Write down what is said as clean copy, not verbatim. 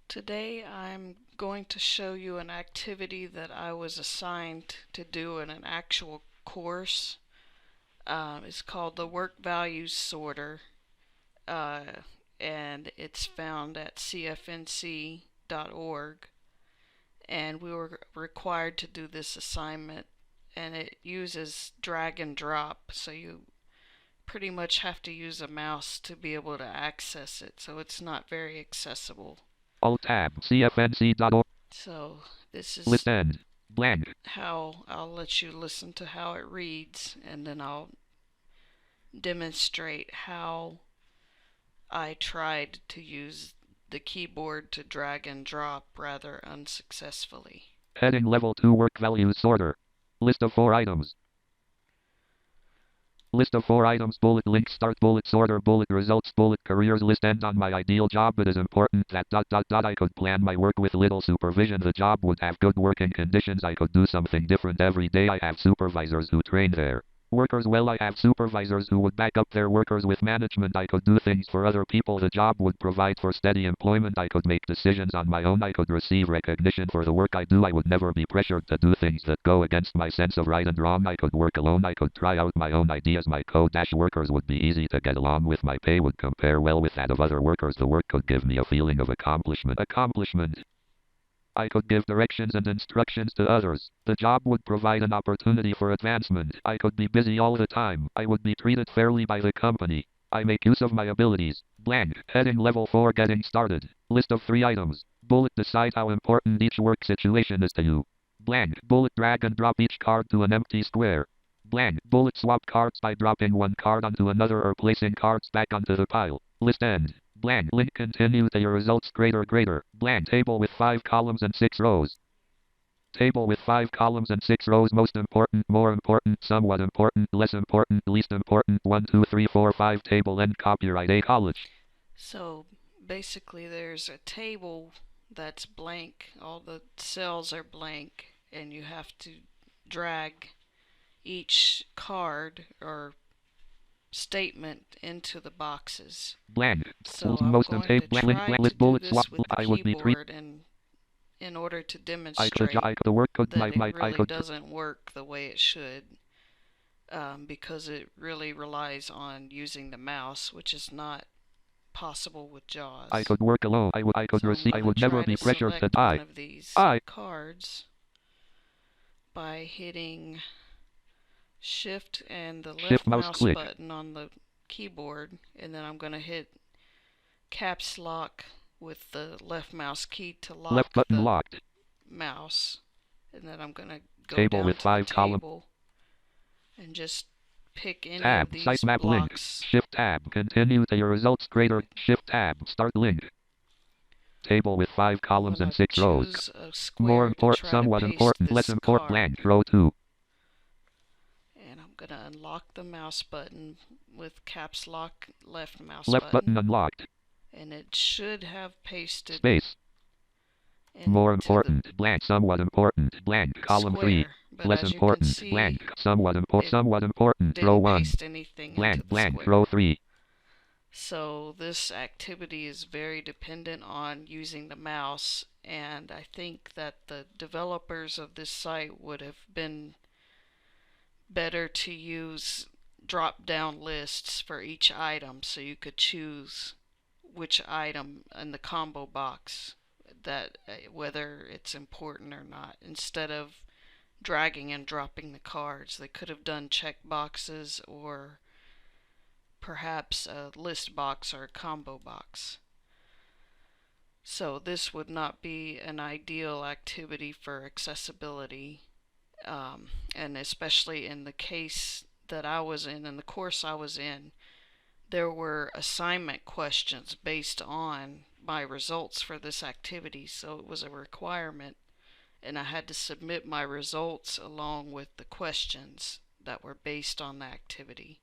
Today I'm going to show you an activity that I was assigned to do in an actual course. It's called the Work Values Sorter, uh, and it's found at cfnc.org. And we were required to do this assignment, and it uses drag and drop, so you pretty much have to use a mouse to be able to access it, so it's not very accessible. Alt tab cfnc.org. So this List is end. Blank. how I'll let you listen to how it reads, and then I'll demonstrate how I tried to use the keyboard to drag and drop rather unsuccessfully. Heading level 2 work values sorter. List of 4 items. List of 4 items. Bullet link start bullet sorter bullet results bullet careers list end on my ideal job. It is important that I could plan my work with little supervision. The job would have good working conditions. I could do something different every day. I have supervisors who train their workers well. I have supervisors who would back up their workers with management. I could do things for other people. The job would provide for steady employment. I could make decisions on my own. I could receive recognition for the work I do. I would never be pressured to do things that go against my sense of right and wrong. I could work alone. I could try out my own ideas. My co-workers would be easy to get along with. My pay would compare well with that of other workers. The work could give me a feeling of accomplishment. I could give directions and instructions to others. The job would provide an opportunity for advancement. I could be busy all the time. I would be treated fairly by the company. I make use of my abilities. Blank. Heading level 4 getting started. List of 3 items. Bullet decide how important each work situation is to you. Blank. Bullet drag and drop each card to an empty square. Blank. Bullet swap cards by dropping one card onto another or placing cards back onto the pile. List end. Blank. Link continue to your results greater. Blank. Table with 5 columns and 6 rows. Table with 5 columns and 6 rows. Most important, more important, somewhat important, less important, least important, 1, 2, 3, 4, 5. Table end. Copyright A College. So basically there's a table that's blank, all the cells are blank, and you have to drag each card or statement into the boxes. Blank. So I'm Most going table to blank try to list do bullet swap. this with the I would be treated. keyboard, and in order to I could demonstrate the work could that it I really could doesn't work the way it should, because it really relies on using the mouse, which is not possible with I JAWS. could work alone. I could So I'm receive. I going to would never try be to pressured to select one die. of these I cards by hitting Shift and the shift left mouse mouse click. button on the keyboard, and then I'm going to hit caps lock with the left mouse key to Left lock button the locked. mouse, and then I'm going to go Table down with to the 5 columns. table and just pick any Tab. of these Sitemap link. blocks. Shift tab. Continue to your results greater. Shift tab. Start link. Table with 5 I'm columns going and to 6 rows. choose a More square to important, try to somewhat paste important, less this important, blank, card, row 2. and I'm going to unlock the mouse button with caps lock left mouse Left button unlocked. and it should have pasted Space. More important, blank, somewhat important, blank, column 3. square, but Less as you can important, see, blank, somewhat important, row didn't 1. paste anything into Blank, the blank, square. row 3. So this activity is very dependent on using the mouse, and I think that the developers of this site would have been better to use drop-down lists for each item, so you could choose which item in the combo box, that whether it's important or not, instead of dragging and dropping the cards. They could have done check boxes, or perhaps a list box or a combo box. So this would not be an ideal activity for accessibility, and especially in the case that I was in the course I was in, there were assignment questions based on my results for this activity, so it was a requirement, and I had to submit my results along with the questions that were based on the activity.